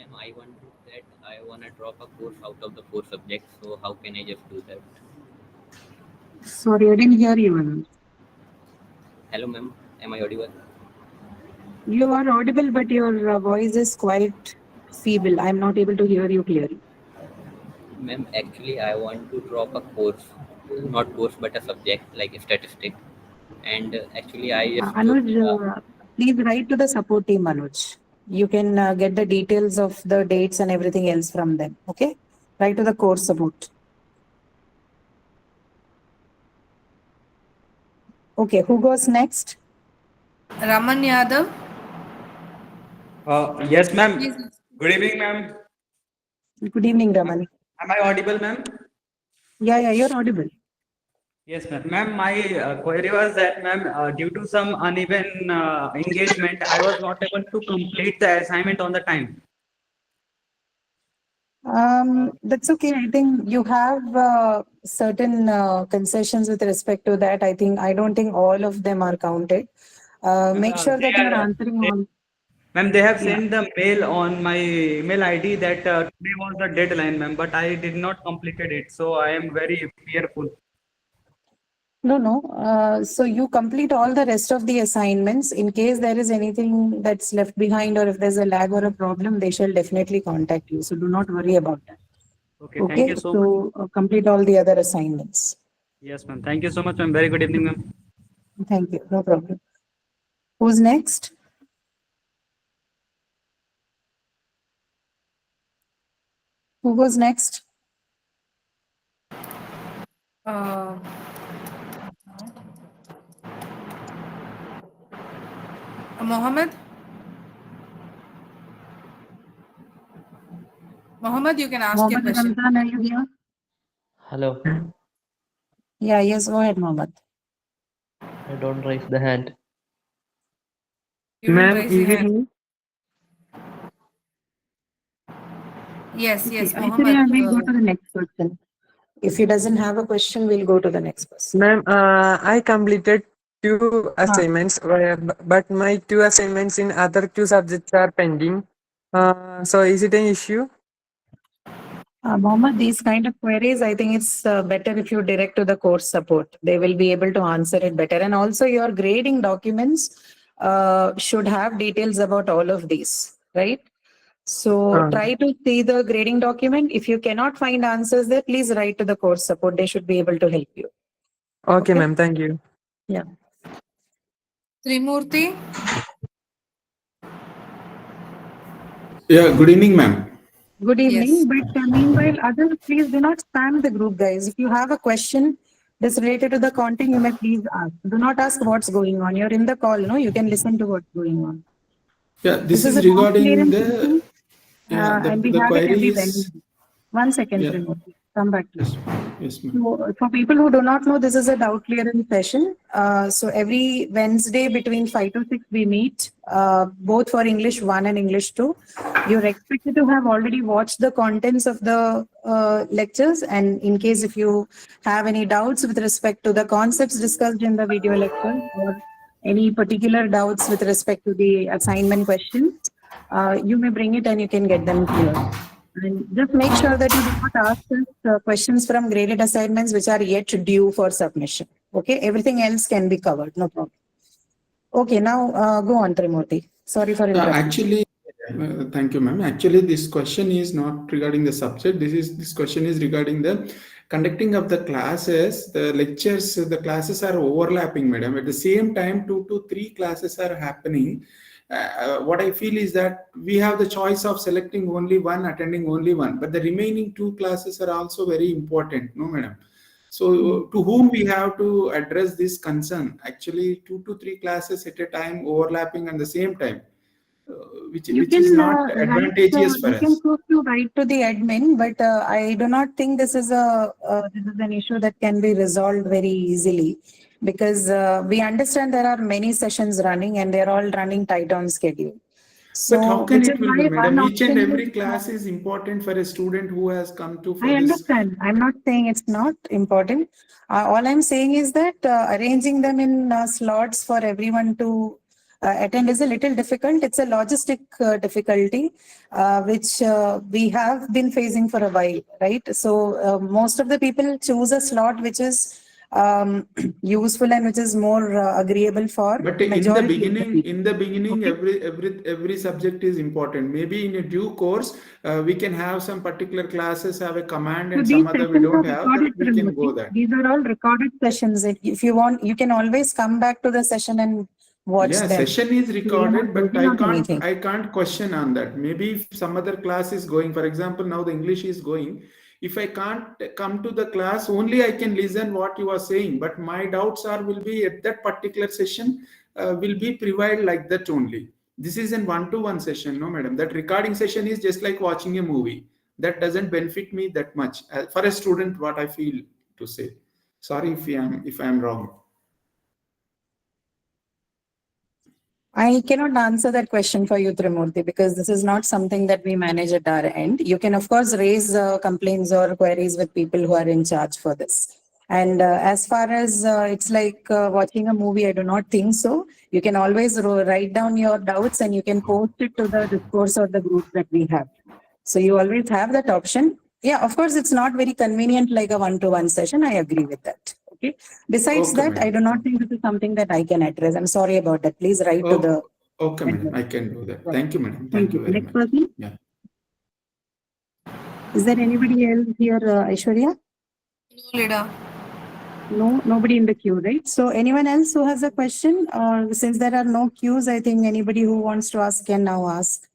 Ma'am, I wanna drop a course out of the 4 subjects. So how can I just do that? Sorry, I didn't hear you. Manoj. Hello, ma'am. Am I audible? You are audible, but your voice is quite feeble. I'm not able to hear you clearly. Ma'am, actually, I want to drop a course, not course, but a subject like statistic. And actually, I just took. Anuj, please write to the support team, Anuj. You can get the details of the dates and everything else from them. Okay? Write to the course support. Okay, who goes next? Raman Yadav. Yes, ma'am. Please. Good evening, ma'am. Good evening, Raman. Am I audible, ma'am? Yeah, you're audible. Yes, ma'am. Ma'am, my query was that, ma'am, due to some uneven engagement, I was not able to complete the assignment on the time. That's okay. I think you have certain concessions with respect to that. I don't think all of them are counted. Make sure that you're answering all. Ma'am, they have Yeah. sent the mail on my email ID that today was the deadline, ma'am, but I did not completed it, so I am very fearful. No. So you complete all the rest of the assignments. In case there is anything that's left behind or if there's a lag or a problem, they shall definitely contact you. So do not worry about that. Okay, thank you so much. So complete all the other assignments. Yes, ma'am. Thank you so much, ma'am. Very good evening, ma'am. Thank you. No problem. Who's next? Who goes next? Mohammed. Mohammed, you can ask your Mohammed question. Ramzan, are you here? Hello, Yeah, yes, go ahead, Mohammed. I don't raise the hand. You don't Ma'am, raise your is it hand. me? Yes, Okay, yes, Aishwarya, Mohammed. we'll go to the next question. If he doesn't have a question, we'll go to the next person. Ma'am, I completed 2 assignments, but my 2 assignments in other 2 subjects are pending. So is it an issue? Mohammed, these kind of queries, I think it's better if you direct to the course support. They will be able to answer it better. And also your grading documents should have details about all of these, right? So try to see the grading document. If you cannot find answers there, please write to the course support. They should be able to help you. Okay, ma'am. Thank you. Yeah. Trimurti. Yeah, good evening, ma'am. Good evening. Yes. But meanwhile, others, please do not spam the group, guys. If you have a question that's related to the content, you may please ask. Do not ask what's going on. You're in the call, no? You can listen to what's going on. Yeah, this is is a doubt regarding clearance the session, and we the have it query every is Wednesday. 1 second, yeah. Trimurti. Come back to Yes, you. yes, ma'am. So, for people who do not know, this is a doubt clearance session. So every Wednesday between 5 to 6 we meet, both for English 1 and English 2. You're expected to have already watched the contents of the lectures, and in case if you have any doubts with respect to the concepts discussed in the video lecture or any particular doubts with respect to the assignment questions, you may bring it and you can get them cleared. And just make sure that you do not ask us questions from graded assignments which are yet due for submission. Okay, everything else can be covered, no problem. Okay, now go on, Trimurti. Sorry for interrupting. Actually, thank you, ma'am. Actually, this question is not regarding the subject. This question is regarding the conducting of the classes. The lectures, the classes are overlapping, madam. At the same time, 2 to 3 classes are happening. What I feel is that we have the choice of selecting only one, attending only one, but the remaining 2 classes are also very important, no, madam. So to whom we have to address this concern? Actually, 2 to 3 classes at a time overlapping at the same time, which is not advantageous for you can us. choose to write to the admin, but I do not think this is an issue that can be resolved very easily, because we understand there are many sessions running and they're all running tight on schedule. So But how can which it is will why be, madam? one Each and option every is, class is important for a student who has come to for I this. understand. I'm not saying it's not important. All I'm saying is that arranging them in slots for everyone to attend is a little difficult. It's a logistic difficulty, which we have been facing for a while, right? So most of the people choose a slot which is useful and which is more agreeable for But in the majority of the beginning, people. every subject is important. Maybe in a due course, we can have some particular classes have a command and So some these other we sessions don't are have. recorded, That we can go Trimurti. there. These are all recorded sessions. If you want, you can always come back to the session and watch Yeah, them. session is We are recorded, not but voting on anything. I can't question on that. Maybe if some other class is going, for example, now the English is going. If I can't come to the class, only I can listen what you are saying. But my doubts will be at that particular session will be prevailed like that only. This is an one-to-one session, no, madam. That recording session is just like watching a movie. That doesn't benefit me that much. For a student, what I feel to say. Sorry if I am wrong. I cannot answer that question for you, Trimurti, because this is not something that we manage at our end. You can, of course, raise complaints or queries with people who are in charge for this. And as far as it's like watching a movie, I do not think so. You can always write down your doubts and you can post it to the discourse or the group that we have. So you always have that option. Yeah, of course, it's not very convenient like a one-to-one session. I agree with that. Okay. Besides Okay, that, madam. I do not think this is something that I can address. I'm sorry about that. Please write to the. Okay, madam. I can do that. Thank you, madam. Thank you very Next much. person. Yeah. Is there anybody else here, Aishwarya? No, Lida. No, nobody in the queue, right? So anyone else who has a question, or since there are no queues, I think anybody who wants to ask can now ask.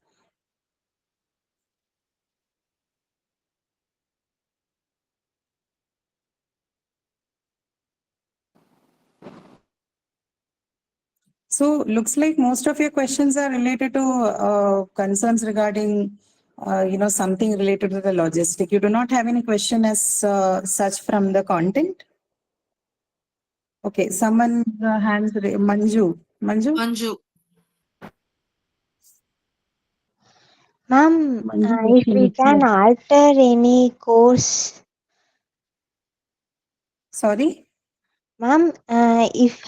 So looks like most of your questions are related to concerns regarding, something related to the logistic. You do not have any question as such from the content? Okay, someone hands, Manju. Manju. Ma'am, Manju, if we can alter any course, Sorry? ma'am, if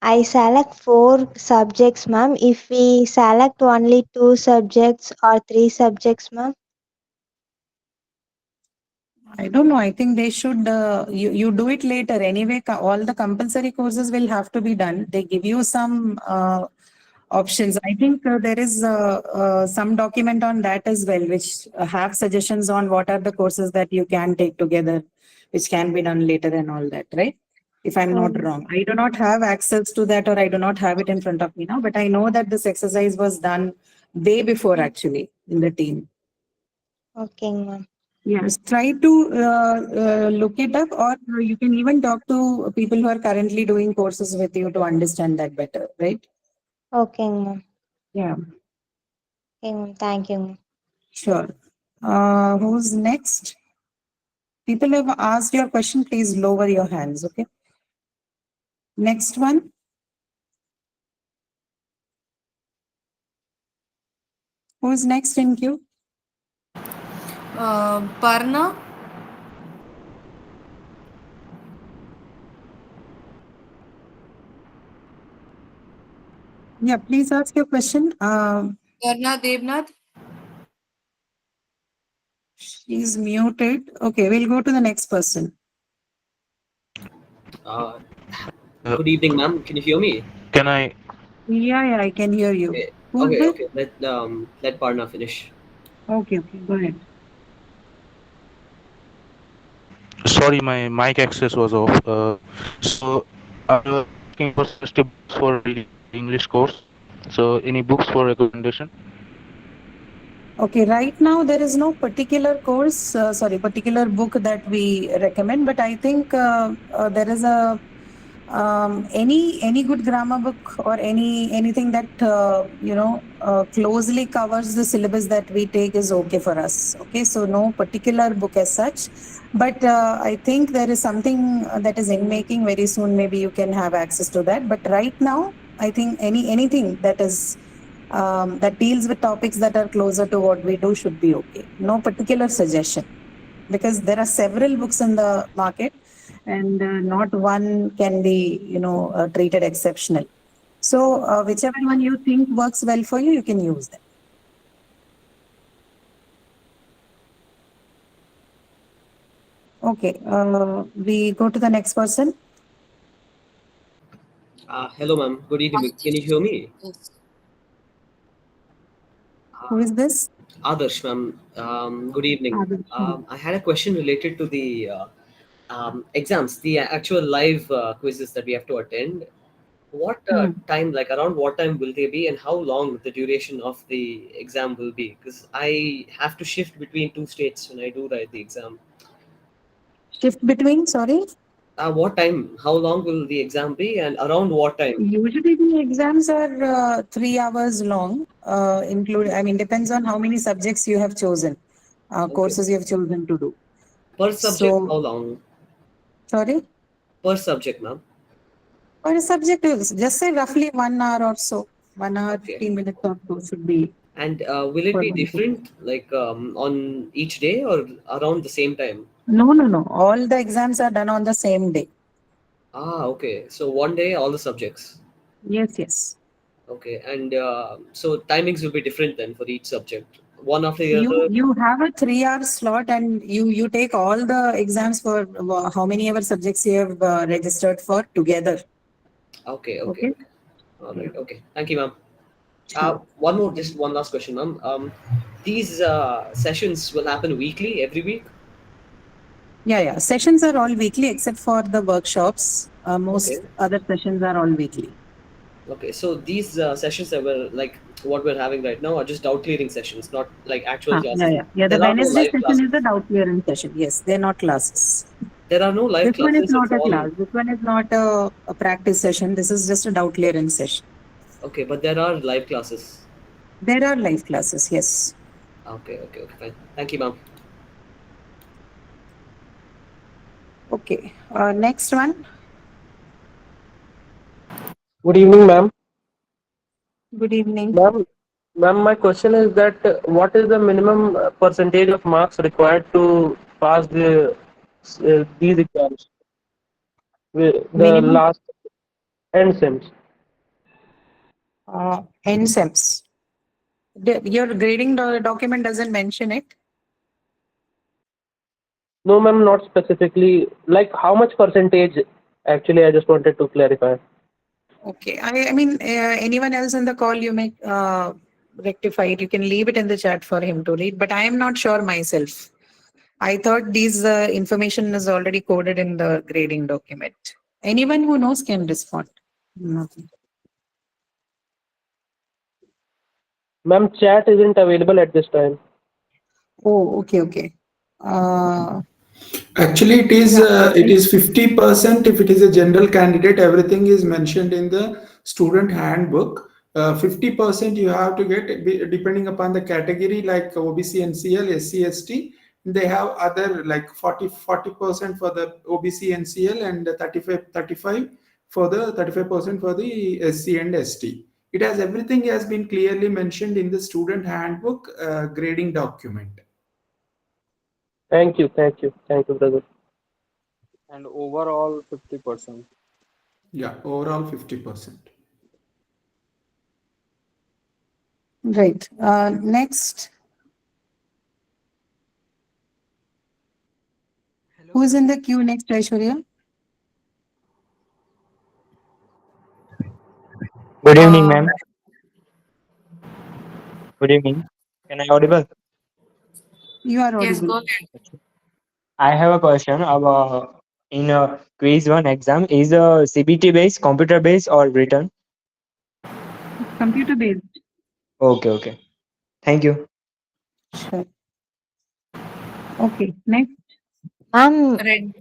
I select 4 subjects, ma'am. If we select only 2 subjects or 3 subjects, ma'am. I don't know. I think they should, you do it later. Anyway, all the compulsory courses will have to be done. They give you some options. I think there is some document on that as well, which have suggestions on what are the courses that you can take together, which can be done later and all that, right? If I'm not wrong. I do not have access to that, or I do not have it in front of me now, but I know that this exercise was done day before actually in the team. Okay, ma'am. Yes, try to look it up, or you can even talk to people who are currently doing courses with you to understand that better, right? Okay, ma'am. Yeah, Okay, ma'am. Thank you, ma'am. sure. Who's next? People who have asked your question, please lower your hands, okay? Next one. Who's next in queue? Parna. Yeah, please ask your question. Parna Devnath. She's muted. Okay, we'll go to the next person. Good evening, ma'am. Can you hear me? Can I? Yeah, I can hear you. Okay, Who's this? okay. Let Parna finish. Okay, go ahead. Sorry, my mic access was off. So I'm looking for books for English course. So any books for recommendation? Okay, right now there is no particular course, particular book that we recommend, but I think there is a any good grammar book or anything that closely covers the syllabus that we take is okay for us. Okay, so no particular book as such, but I think there is something that is in making very soon. Maybe you can have access to that. But right now, I think anything that is that deals with topics that are closer to what we do should be okay. No particular suggestion, because there are several books in the market. and not one can be, treated exceptional. So whichever one you think works well for you, you can use them. Okay, we go to the next person. Hello, ma'am. Good evening. Can you hear me? Yes. Who is this? Adarsh, ma'am. Good evening. Adarsh. I had a question related to the exams, the actual live quizzes that we have to attend. What time, like around what time will they be, and how long the duration of the exam will be? Because I have to shift between two states when I do write the exam. Shift between, sorry? What time? How long will the exam be, and around what time? Usually the exams are 3 hours long, depends on how many subjects you have chosen, courses you have chosen to do. Per subject, So- how long? Sorry? Per subject, ma'am. For a subject, just say roughly 1 hour or so. 1 hour, Okay. 15 minutes or so should be. And will it For be one different, like on each day or around the same time? No. All the exams are done on the same day. Okay. So one day, all the subjects. Yes. Okay. And so timings will be different then for each subject. One after the other. You have a 3-hour slot and you take all the exams for how many ever subjects you have registered for together. Okay. Okay. All right. Okay. Thank you, ma'am. Sure. One more, just one last question, ma'am. These sessions will happen weekly, every week? Yeah. Sessions are all weekly except for the workshops. Most Okay. other sessions are all weekly. Okay. So these sessions that were like what we're having right now are just doubt clearing sessions, not like actual classes. Yeah. The There are no Wednesday live session classes. is the doubt clearance session. Yes, they're not classes. There are no live This one is classes. not It's a all class. This one is not a practice session. This is just a doubt clearance session. okay, but there are live classes. There are live classes, yes. Okay, fine. Thank you, ma'am. Okay, next one. Good evening, ma'am. Good evening. Ma'am, my question is that what is the minimum percentage of marks required to pass these exams? The Minimum last end sems. NSEMS. Your grading document doesn't mention it. No, ma'am, not specifically. Like how much percentage? Actually, I just wanted to clarify. Okay, anyone else in the call, you may rectify it. You can leave it in the chat for him to read, but I am not sure myself. I thought these information is already coded in the grading document. Anyone who knows can respond. Nothing. Ma'am, chat isn't available at this time. Oh, okay. Actually, it is 50% if it is a general candidate. Everything is mentioned in the student handbook. 50% you have to get depending upon the category, like OBC, NCL, SC, ST. They have other like 40% for the OBC, NCL, and 35% for the SC and ST. It has everything has been clearly mentioned in the student handbook grading document. Thank you, brother. And overall 50%. Yeah, overall 50%. Right. Next. Who is in the queue next, Aishwarya? Good evening, ma'am. Good evening. Can I audible? You are Yes, audible. go ahead. I have a question about in a quiz one exam. Is a CBT based, computer based, or written? Computer based. Okay. Thank you. Sure. Okay, next. Red.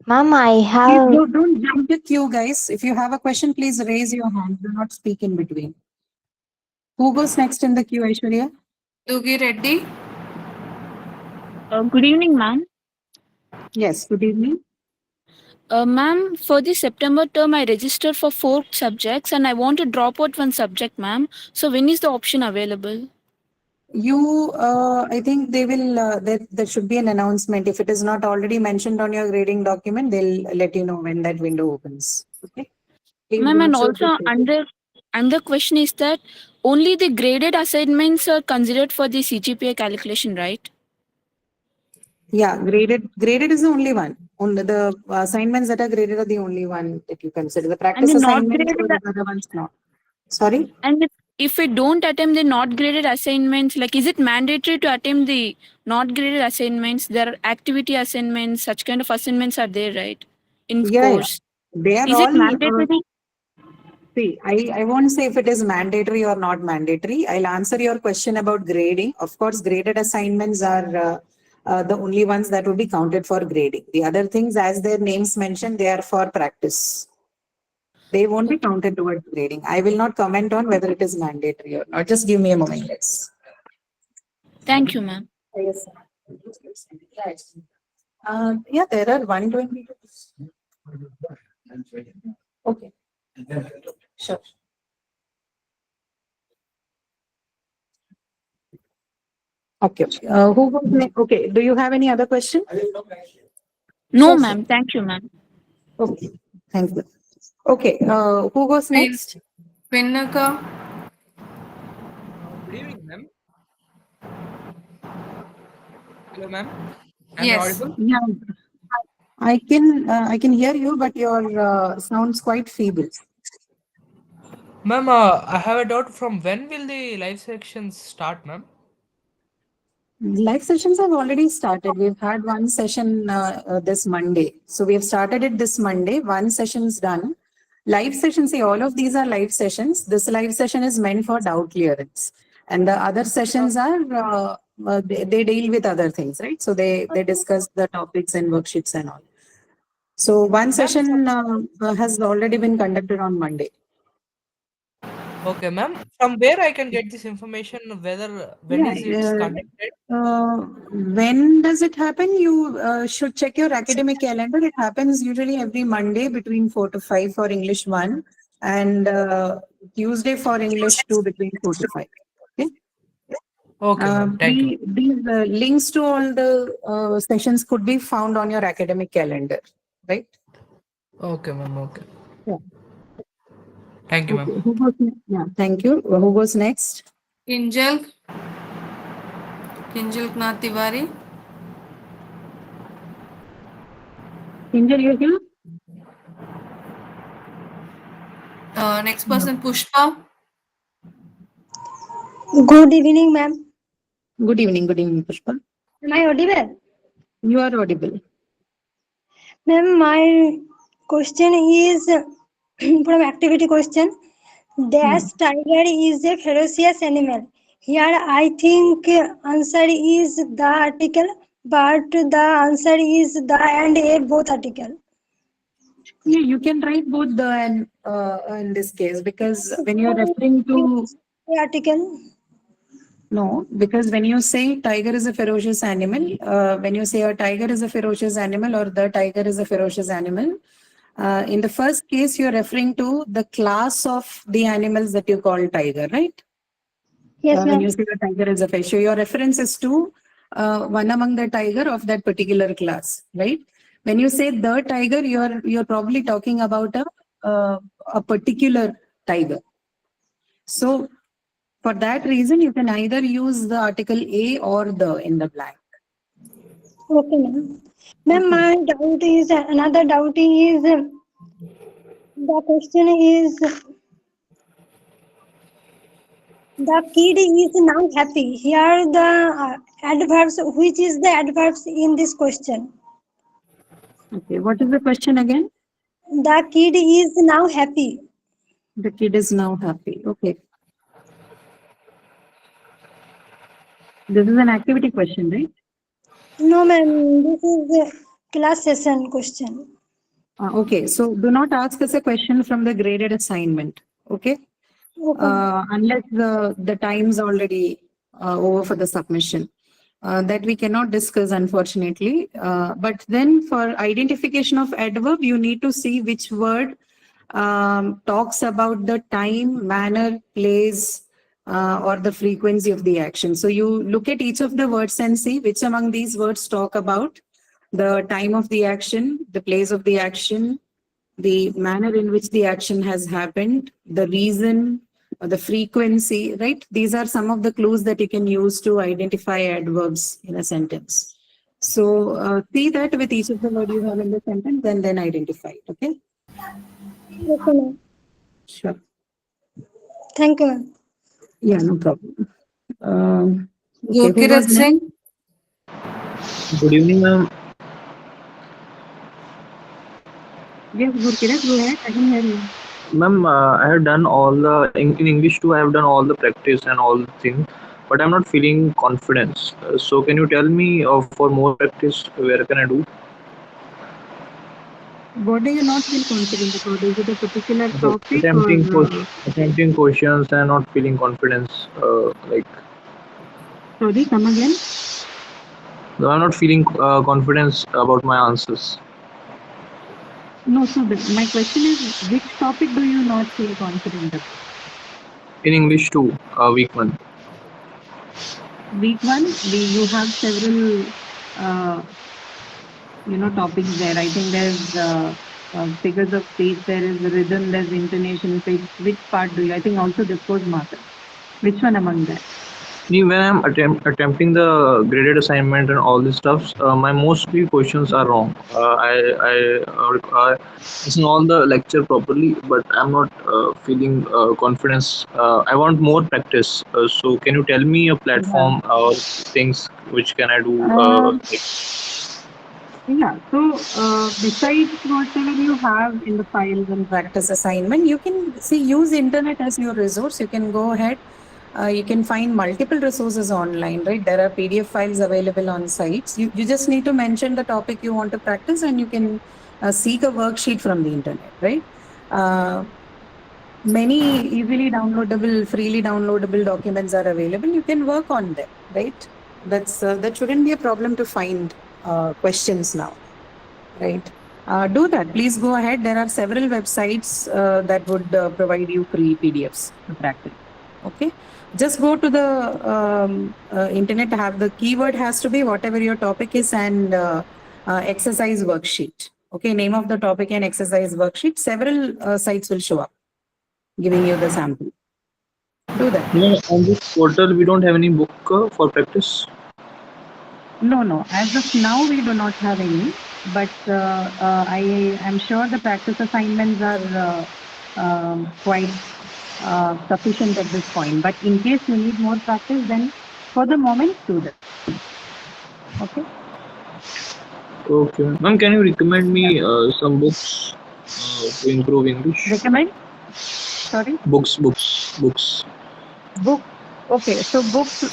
Ma'am, I have. Please don't jump the queue, guys. If you have a question, please raise your hand. Do not speak in between. Who goes next in the queue, Aishwarya? Dugi Reddy. Good evening, ma'am. Yes, good evening. Ma'am, for the September term, I registered for 4 subjects and I want to drop out one subject, ma'am. So when is the option available? I think they will, there should be an announcement. If it is not already mentioned on your grading document, they'll let you know when that window opens. Okay. Please Ma'am, do and so also under question is that only the graded assignments are considered for the CGPA calculation, right? Yeah, graded is the only one. Only the assignments that are graded are the only one that you consider. The practice the not assignments or graded the other ones not. Sorry? And if we don't attempt the not graded assignments, like is it mandatory to attempt the not graded assignments? There are activity assignments, such kind of assignments are there, right? In Yeah, course. they are Is it all. mandatory? See, I won't say if it is mandatory or not mandatory. I'll answer your question about grading. Of course, graded assignments are the only ones that will be counted for grading. The other things, as their names mention, they are for practice. They won't be counted towards grading. I will not comment on whether it is mandatory or not. Just give me a moment, yes. Thank you, ma'am. Yes. Yeah, there are 120. Okay. Sure. Okay. Who goes next? Okay. Do you have any other question? No, Sure, ma'am. Thank you, ma'am. Okay. Thank you. Okay. Who goes next? Pinaka. Good evening, ma'am. Hello, ma'am. Am I Yes. audible? Yeah. I can hear you, but your sounds quite feeble. Ma'am, I have a doubt. From when will the live sections start, ma'am? Live sessions have already started. We've had one session this Monday. So we have started it this Monday. One session's done. Live sessions, see, all of these are live sessions. This live session is meant for doubt clearance. And the other sessions are, they deal with other things, right? So they discuss the topics and worksheets and all. So one session has already been conducted on Monday. Okay, ma'am. From where I can get this information? When is it conducted? When does it happen? You should check your academic calendar. It happens usually every Monday between 4 to 5 for English 1 and Tuesday for English 2 between 4 to 5. Okay. Okay, ma'am. Thank you. These links to all the sessions could be found on your academic calendar, right? Okay, ma'am. Okay. Yeah. Thank you, ma'am. Okay. Who goes next? Yeah, thank you. Who goes next? Kinjal Nath Tiwari. Kinjal, you here? Next person, Pushpa. Good evening, ma'am. Good evening, Pushpa. Am I audible? You are audible. Ma'am, my question is from activity question. Dash tiger is a ferocious animal. Here I think answer is the article, but the answer is the and a both article. Yeah, you can write both the and in this case, because when you're referring to the article. No, because when you say tiger is a ferocious animal, when you say a tiger is a ferocious animal or the tiger is a ferocious animal, in the first case, you're referring to the class of the animals that you call tiger, right? Yes, when ma'am. you say a tiger is a fish, so your reference is to one among the tiger of that particular class, right? When you say the tiger, you're probably talking about a particular tiger. So for that reason, you can either use the article a or the in the blank. Okay, ma'am. Ma'am, my doubt is another doubt is the question is the kid is now happy. Here the adverbs, which is the adverbs in this question? Okay, what is the question again? The kid is now happy. The kid is now happy. Okay. This is an activity question, right? No, ma'am. This is a class session question. Okay, so do not ask us a question from the graded assignment. Okay. Unless the time's already over for the submission. That we cannot discuss, unfortunately. But then for identification of adverb, you need to see which word talks about the time, manner, place, or the frequency of the action. So you look at each of the words and see which among these words talk about the time of the action, the place of the action, the manner in which the action has happened, the reason, or the frequency, right? These are some of the clues that you can use to identify adverbs in a sentence. So see that with each of the words you have in the sentence and then identify it, okay? Okay, ma'am. Sure. Thank you, ma'am. Yeah, no problem. Okay, who Gurkirat was next? Singh. Good evening, ma'am. Yes, Gurkirat, go ahead. I can hear you. Ma'am, I have done all the in English too. I have done all the practice and all the things, but I'm not feeling confidence. So can you tell me for more practice where can I do? What do you not feel confident about? Is it a particular So topic or? attempting questions and not feeling confidence. Like Sorry, come again. no, I'm not feeling confidence about my answers. No, so my question is, which topic do you not feel confident about? In English too, week one. Week one, you have several, topics there. I think there's figures of speech, there is rhythm, there's intonation, pitch. Which part do you? I think also discourse marker. Which one among that? When I'm attempting the graded assignment and all this stuff, my mostly questions are wrong. I listen all the lecture properly, but I'm not feeling confidence. I want more practice. So can you tell me a platform or things which can I do? Yeah, so besides whatever you have in the files and practice assignment, you can use internet as your resource. You can go ahead. You can find multiple resources online, right? There are PDF files available on sites. You just need to mention the topic you want to practice and you can seek a worksheet from the internet, right? Many easily downloadable, freely downloadable documents are available. You can work on them, right? That shouldn't be a problem to find questions now, right? Do that. Please go ahead. There are several websites that would provide you free PDFs to practice. Okay. Just go to the internet. The keyword has to be whatever your topic is and exercise worksheet. Okay. Name of the topic and exercise worksheet. Several sites will show up giving you the sample. Do that. No, on this portal we don't have any book for practice. No. As of now, we do not have any. But I am sure the practice assignments are quite sufficient at this point. But in case you need more practice, then for the moment, do that. Okay. Okay, ma'am. Can you recommend me some books to improve English? Recommend? Sorry. Books. Book. Okay, so books,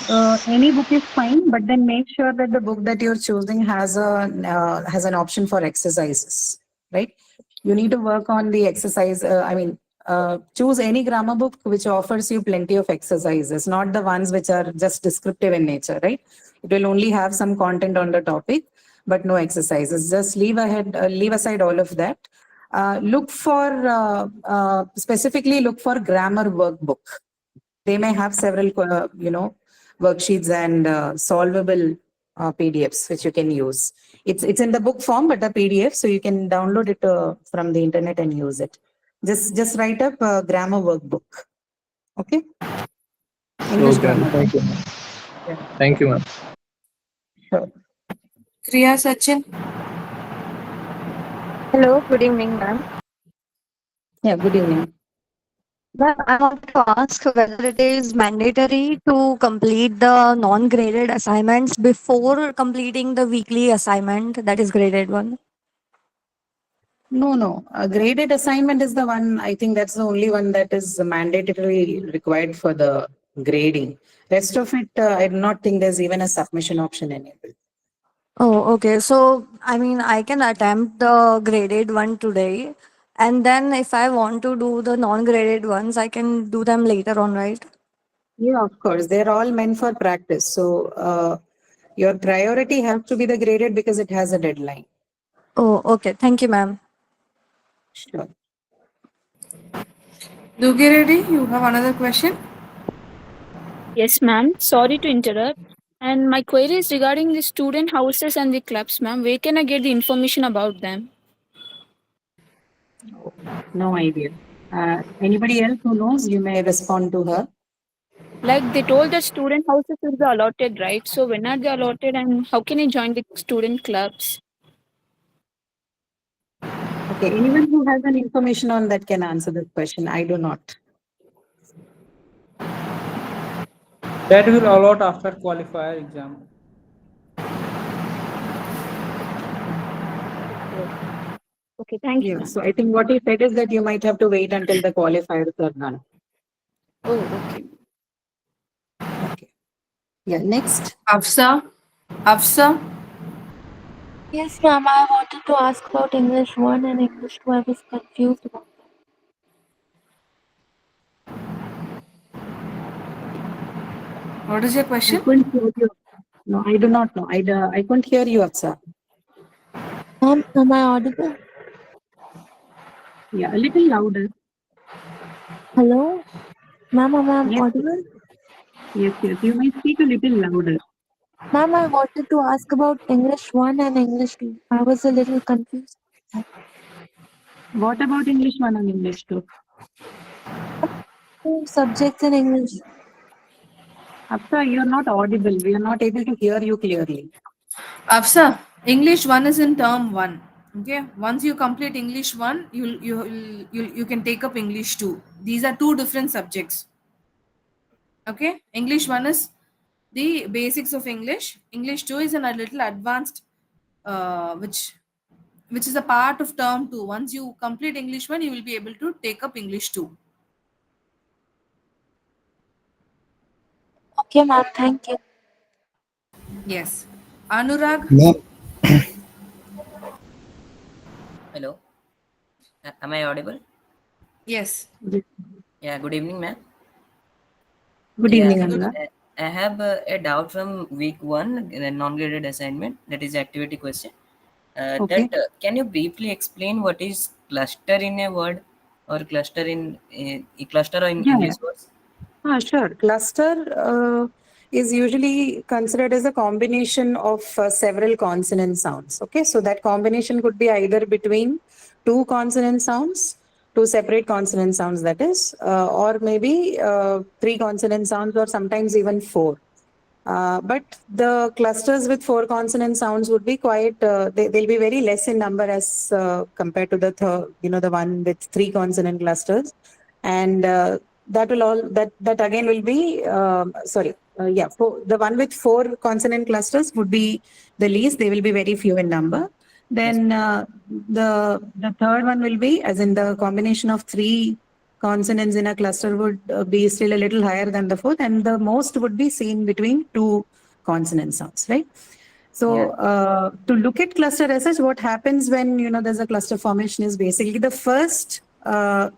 any book is fine, but then make sure that the book that you're choosing has an option for exercises, right? You need to work on the exercise. Choose any grammar book which offers you plenty of exercises, not the ones which are just descriptive in nature, right? It will only have some content on the topic, but no exercises. Just leave aside all of that. Specifically look for grammar workbook. They may have several, worksheets and solvable PDFs which you can use. It's in the book form, but a PDF, so you can download it from the internet and use it. Just write up a grammar workbook. Okay. English grammar. Thank you. Yeah. Thank you, ma'am. Sure. Kriya Sachin. Hello, good evening, ma'am. Yeah, good evening. Ma'am, I want to ask whether it is mandatory to complete the non-graded assignments before completing the weekly assignment that is graded one. No. A graded assignment is the one, I think that's the only one that is mandatorily required for the grading. Rest of it, I do not think there's even a submission option enabled. Oh, okay. So, I can attempt the graded one today. And then if I want to do the non-graded ones, I can do them later on, right? Yeah, of course. They're all meant for practice. So your priority has to be the graded because it has a deadline. Oh, okay. Thank you, ma'am. Sure. Dugi Reddy, you have another question? Yes, ma'am. Sorry to interrupt. And my query is regarding the student houses and the clubs, ma'am. Where can I get the information about them? No idea. Anybody else who knows, you may respond to her. Like they told that student houses will be allotted, right? So when are they allotted and how can I join the student clubs? Okay, anyone who has an information on that can answer this question. I do not. That will allot after qualifier exam. Okay, thank you. Yeah, ma'am. so I think what he said is that you might have to wait until the qualifiers are done. Oh, okay. Okay. Yeah, next. Afsa. Afsa. Yes, ma'am. I wanted to ask about English 1 and English 2. I was confused about What is your I question? couldn't hear you. No, I do not know. I couldn't hear you, Afsa. Ma'am, am I audible? Yeah, a little louder. Hello? Ma'am, am I Yes, audible? yes. You might speak a little louder. Ma'am, I wanted to ask about English 1 and English 2. I was a little confused. What about English 1 and English 2? 2 subjects in English. Afsa, you're not audible. We are not able to hear you clearly. Afsa, English 1 is in term 1. Okay. Once you complete English 1, you can take up English 2. These are two different subjects. Okay. English 1 is the basics of English. English 2 is a little advanced, which is a part of term 2. Once you complete English 1, you will be able to take up English 2. Okay, ma'am. Thank you. Yes. Anurag. Hello. Am I audible? Yes. Yeah, good evening, ma'am. Good Yeah, evening, Anurag. I have a doubt from week 1, non-graded assignment, that is activity question. Okay. That can you briefly explain what is cluster in a word or cluster in cluster or in Yeah, English words? Sure. Cluster is usually considered as a combination of several consonant sounds. Okay, so that combination could be either between two consonant sounds, two separate consonant sounds, that is, or maybe three consonant sounds, or sometimes even four. But the clusters with four consonant sounds would be quite, they'll be very less in number as compared to the one with three consonant clusters. And that again will be, the one with four consonant clusters would be the least. They will be very few in number. Then the third one will be, as in the combination of three consonants in a cluster would be still a little higher than the fourth, and the most would be seen between two consonant sounds, right? So to look at cluster as such, what happens when there's a cluster formation is basically the first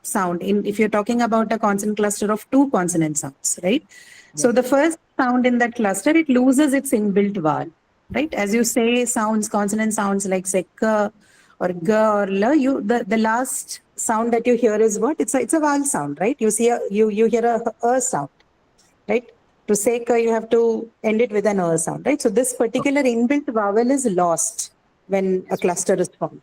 sound. If you're talking about a consonant cluster of two consonant sounds, right? So the first sound in that cluster, it loses its inbuilt vowel, right? As you say consonant sounds like say k or g or l, the last sound that you hear is what? It's a vowel sound, right? You hear a sound, right? To say ka, you have to end it with an sound, right? So this particular inbuilt vowel is lost when a cluster is formed.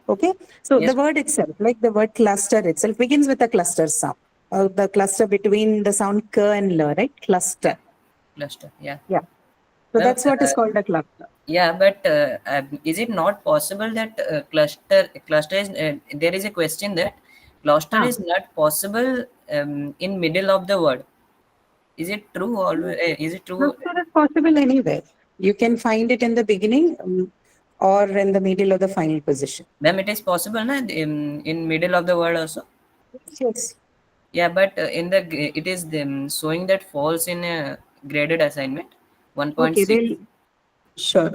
Okay, so the word itself, like the word cluster itself, begins with a cluster sound. The cluster between the sound k and l, right? Cluster. Cluster, yeah. Yeah. So that's what is called a cluster. Yeah, but is it not possible that cluster is there is a question that cluster is not possible in middle of the word? Is it true always? Is it true? Cluster is possible anywhere. You can find it in the beginning or in the middle of the final position. Ma'am, it is possible na, in middle of the word also? Yes. Yeah, but it is showing that falls in a graded assignment 1.6. Okay, sure.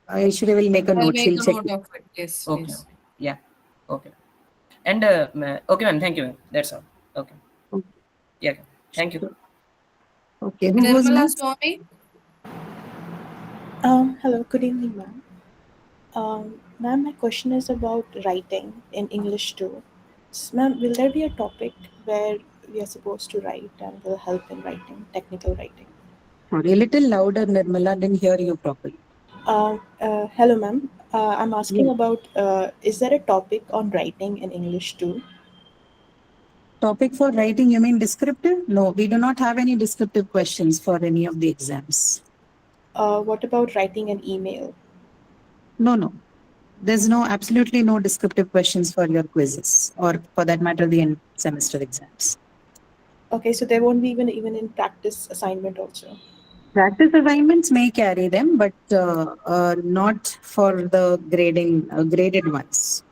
I should will make a I'll note. make She'll a check. note of it. Yes. Okay. Yes. Yeah. Okay. And okay, ma'am. Thank you, ma'am. That's all. Okay. Yeah. Thank you. Okay. Who goes Nirmala next? Swami. Hello, good evening, ma'am. Ma'am, my question is about writing in English too. Ma'am, will there be a topic where we are supposed to write and will help in writing, technical writing. Sorry, a little louder, Nirmala. Didn't hear you properly. Hello, ma'am. I'm asking Yes. about is there a topic on writing in English too? Topic for writing, you mean descriptive? No, we do not have any descriptive questions for any of the exams. What about writing an email? No. There's absolutely no descriptive questions for your quizzes, or for that matter, the end semester exams. Okay, so there won't be even in practice assignment also. Practice assignments may carry them, but not for the graded ones.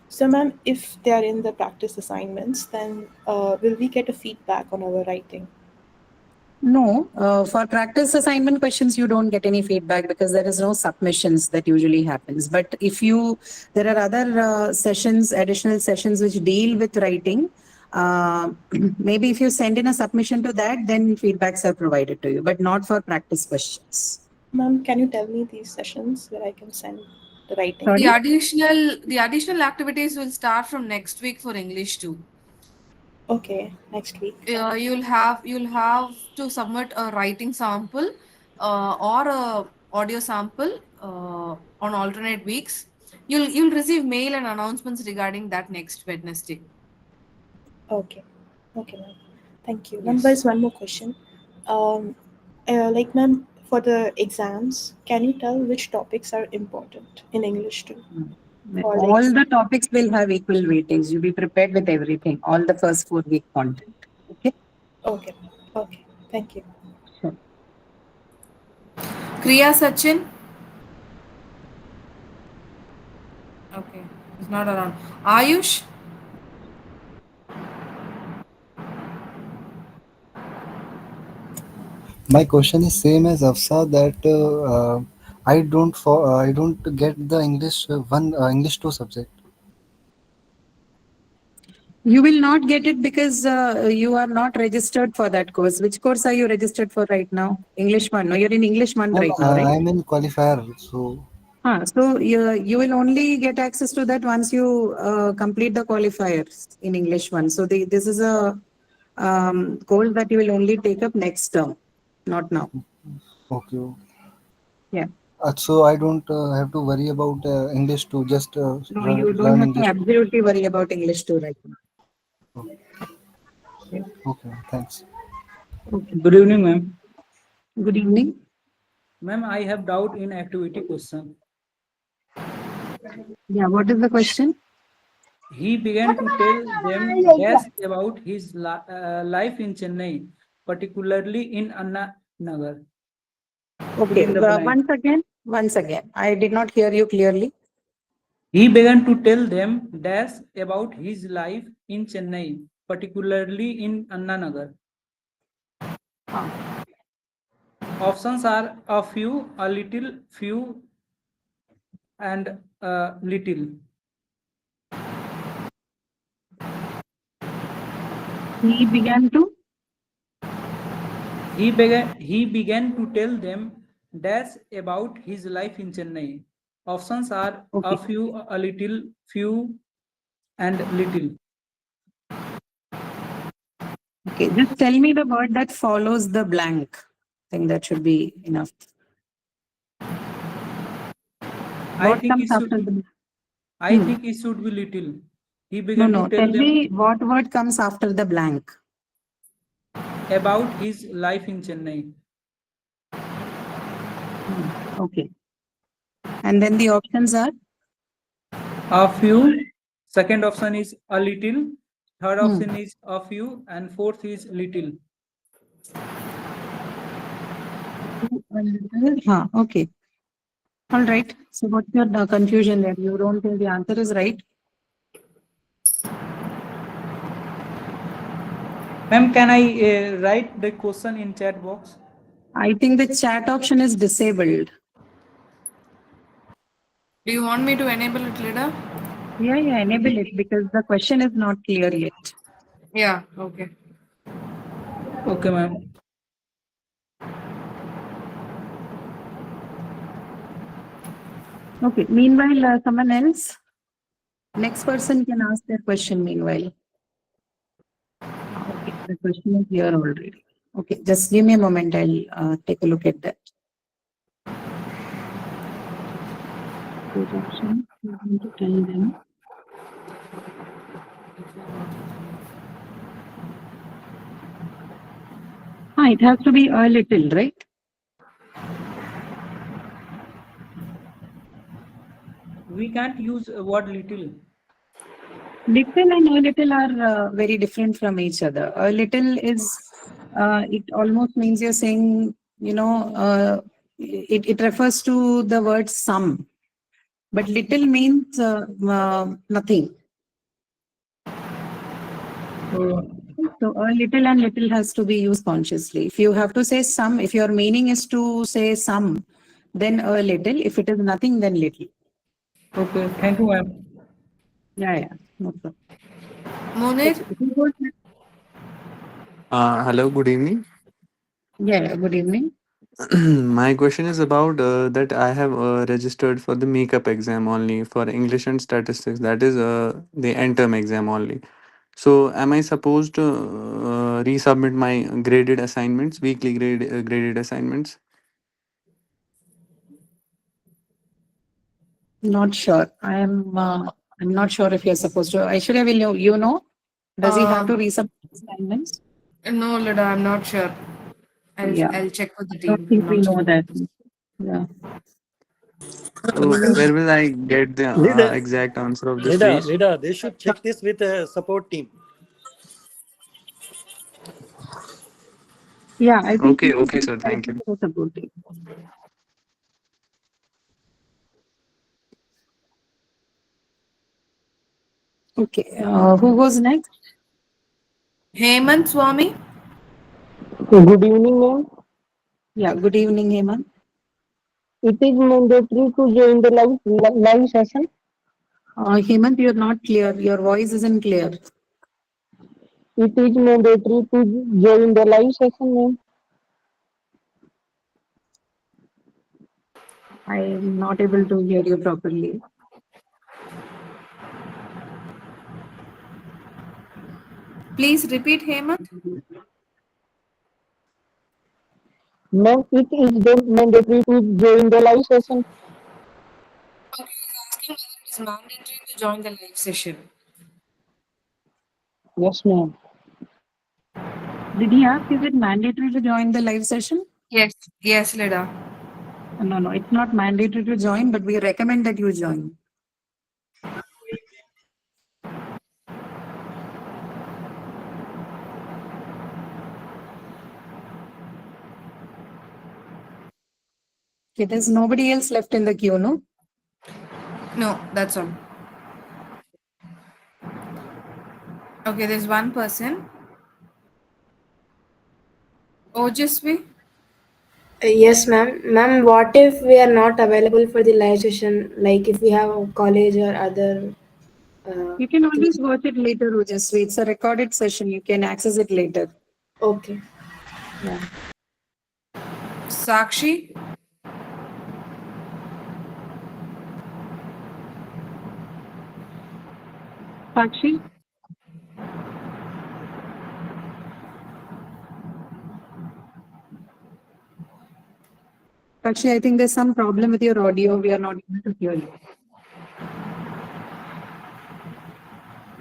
So, ma'am, if they are in the practice assignments, then will we get a feedback on our writing? No, for practice assignment questions, you don't get any feedback because there is no submissions that usually happens. But if there are other additional sessions which deal with writing, maybe if you send in a submission to that, then feedbacks are provided to you, but not for practice questions. Ma'am, can you tell me these sessions where I can send the writing? The additional activities will start from next week for English too. Okay, next week. You'll have to submit a writing sample or a audio sample on alternate weeks. You'll receive mail and announcements regarding that next Wednesday. Okay, ma'am. Thank you. Ma'am, there's one more question. Ma'am, for the exams, can you tell which topics are important in English too? All the topics will have equal weightings. You be prepared with everything, all the first 4 week content. Okay? Okay. Thank you. Sure. Kriya Sachin? Okay, it's not around. Ayush? My question is same as Afsa, that I don't get the English English 2 subject. You will not get it because you are not registered for that course. Which course are you registered for right now? English 1. No, you're in English 1 right now, right? I'm in qualifier, so. So you will only get access to that once you complete the qualifiers in English 1. So this is a course that you will only take up next term, not now. Okay. Yeah. So I don't have to worry about English 2, just No, you don't learn have English. to absolutely worry about English 2 right now. Yeah. Okay, thanks. Okay. Good evening, ma'am. Good evening. Ma'am, I have doubt in activity question. Yeah, what is the question? He began to tell them dash about his life in Chennai, particularly in Anna Nagar. Okay, once again. I did not hear you clearly. He began to tell them dash about his life in Chennai, particularly in Anna Nagar. Options are a few, a little, few, and little. He began to tell them dash about his life in Chennai. Options are a few, a little, few, and little. Okay, just tell me the word that follows the blank. I think that should be enough. I think it should be little. He began to tell them me what word comes after the blank. About his life in Chennai. Okay. And then the options are? A few. Second option is a little. Third option is a few. And fourth is little. Okay. All right. So what's your confusion there? You don't think the answer is right? Ma'am, can I write the question in chat box? I think the chat option is disabled. Do you want me to enable it later? Yeah, enable it because the question is not clear yet. Yeah, okay. Okay, ma'am. Okay, meanwhile, someone else? Next person can ask their question meanwhile. Okay. The question is here already. Okay, just give me a moment. I'll take a look at that. Introduction, I'm going to tell them. It has to be a little, right? We can't use word little. Little and a little are very different from each other. A little is, it almost means you're saying, it refers to the word some. But little means nothing. So a little and little has to be used consciously. If you have to say some, if your meaning is to say some, then a little. If it is nothing, then little. Okay, thank you, ma'am. Yeah, no problem. Munir? Hello, good evening. Yeah, good evening. My question is about that I have registered for the makeup exam only for English and statistics. That is the end term exam only. So, am I supposed to resubmit my graded assignments, weekly graded assignments? Not sure. I'm not sure if you're supposed to. Aishwarya, will you know? Does he have to resubmit assignments? No, Lida, I'm not sure. Yeah. I'll check with the I don't team. think I'm we not know sure. that. Yeah. So, where will I get the exact answer of this, please? Lida, they should check this with a support team. Yeah, I think. Okay, sir. Thank you. Okay, who goes next? Hemant Swami? Good evening, ma'am. Yeah, good evening, Hemant. It is mandatory to join the live session. Hemant, you're not clear. Your voice isn't clear. It is mandatory to join the live session, ma'am. I'm not able to hear you properly. Please repeat, Hemant. Ma'am, it is mandatory to join the live session. Okay, he's asking whether it is mandatory to join the live session. Yes, ma'am. Did he ask, is it mandatory to join the live session? Yes, Lida. No, it's not mandatory to join, but we recommend that you join. Okay, there's nobody else left in the queue, no? No, that's all. Okay, there's one person. Ojasvi? Yes, ma'am. Ma'am, what if we are not available for the live session? Like if we have a college or other. You can always watch it later, Ojasvi. It's a recorded session. You can access it later. Okay. Yeah. Sakshi? Sakshi? Sakshi, I think there's some problem with your audio. We are not able to hear you.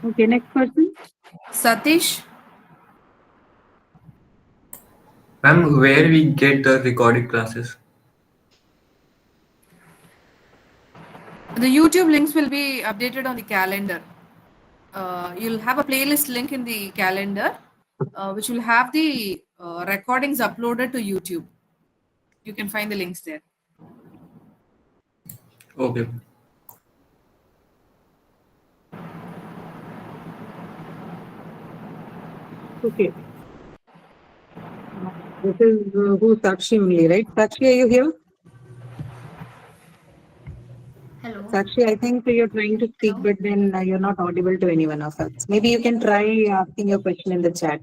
Okay, next person. Satish? Ma'am, where we get the recorded classes? The YouTube links will be updated on the calendar. You'll have a playlist link in the calendar, which will have the recordings uploaded to YouTube. You can find the links there. Okay. Okay. This is who Sakshi only, right? Sakshi, are you here? Hello. Sakshi, I think you're trying to speak, but then you're not audible to anyone of us. Maybe you can try asking your question in the chat.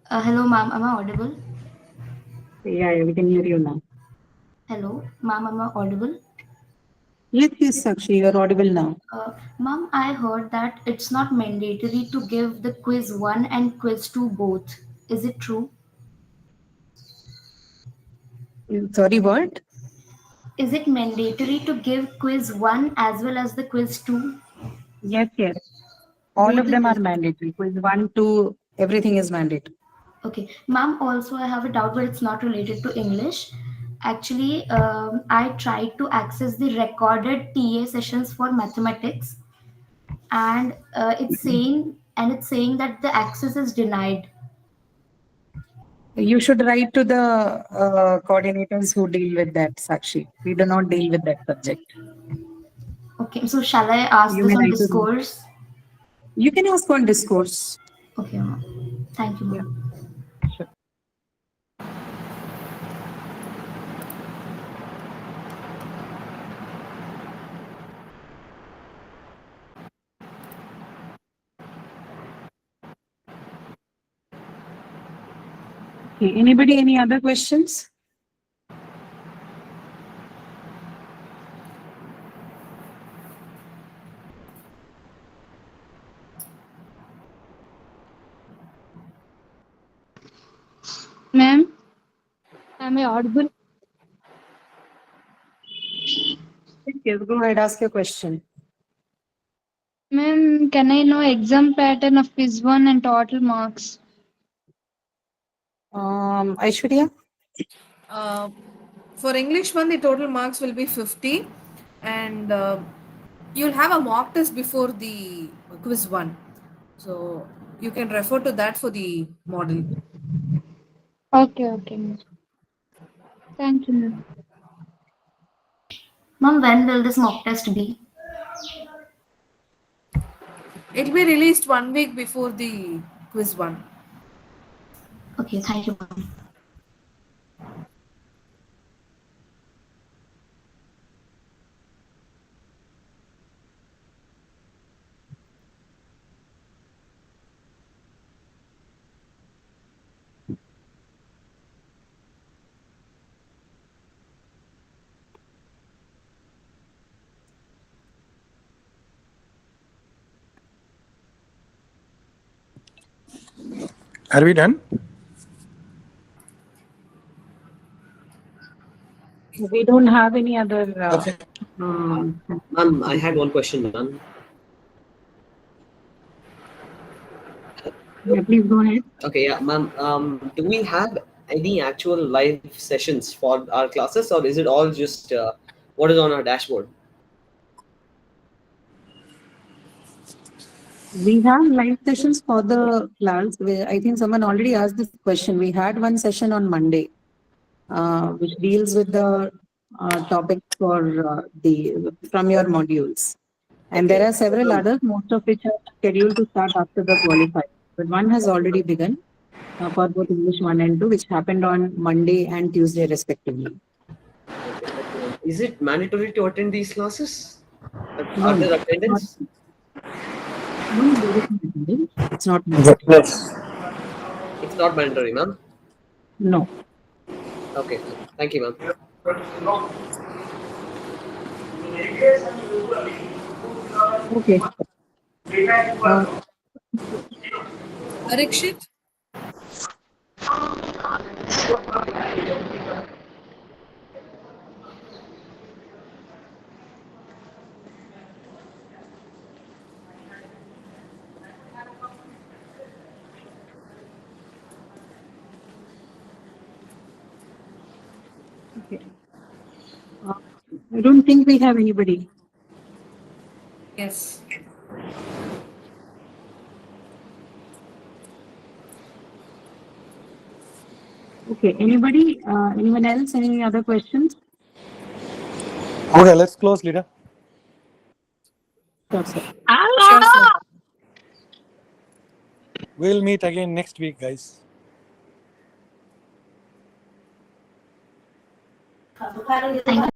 Hello, ma'am. Am I audible? Yeah, we can hear you now. Hello, ma'am. Am I audible? Yes, Sakshi, you're audible now. Ma'am, I heard that it's not mandatory to give the quiz 1 and quiz 2 both. Is it true? Sorry, what? Is it mandatory to give quiz 1 as well as the quiz 2? Yes. All Both of the them are quiz- mandatory. Quiz 1, 2, everything is mandatory. Okay. Ma'am, also I have a doubt, but it's not related to English. Actually, I tried to access the recorded TA sessions for mathematics, and it's saying that the access is denied. You should write to the coordinators who deal with that, Sakshi. We do not deal with that subject. Okay, so shall I ask You this may on write to them. Discourse? You can ask on discourse. Okay, ma'am. Thank you, ma'am. Sure. Okay, anybody, any other questions? Ma'am, am I audible? Yes, go ahead, ask your question. Ma'am, can I know exam pattern of quiz 1 and total marks? Aishwarya? For English 1, the total marks will be 50, and you'll have a mock test before the quiz 1. So you can refer to that for the model. Okay, ma'am. Thank you, ma'am. Ma'am, when will this mock test be? It will be released 1 week before the quiz 1. Okay, thank you, ma'am. Are we done? We don't have any other. Ma'am, I had one question, ma'am. Yeah, please go ahead. Okay, yeah, ma'am. Do we have any actual live sessions for our classes, or is it all just what is on our dashboard? We have live sessions for the class. I think someone already asked this question. We had one session on Monday, which deals with the topic for from your modules. And there are several others, most of which are scheduled to start after the qualifier. But one has already begun for both English 1 and 2, which happened on Monday and Tuesday respectively. Is it mandatory to attend these classes? No, Are there attendance? It's not mandatory. It's not mandatory, ma'am. No. Okay, thank you, ma'am. Okay. Parikshit? Okay. I don't think we have anybody. Yes. Okay. Anybody? Anyone else? Any other questions? Okay, let's close, leader. Sure, sir. Sure, sir. We'll meet again next week, guys. Thank you.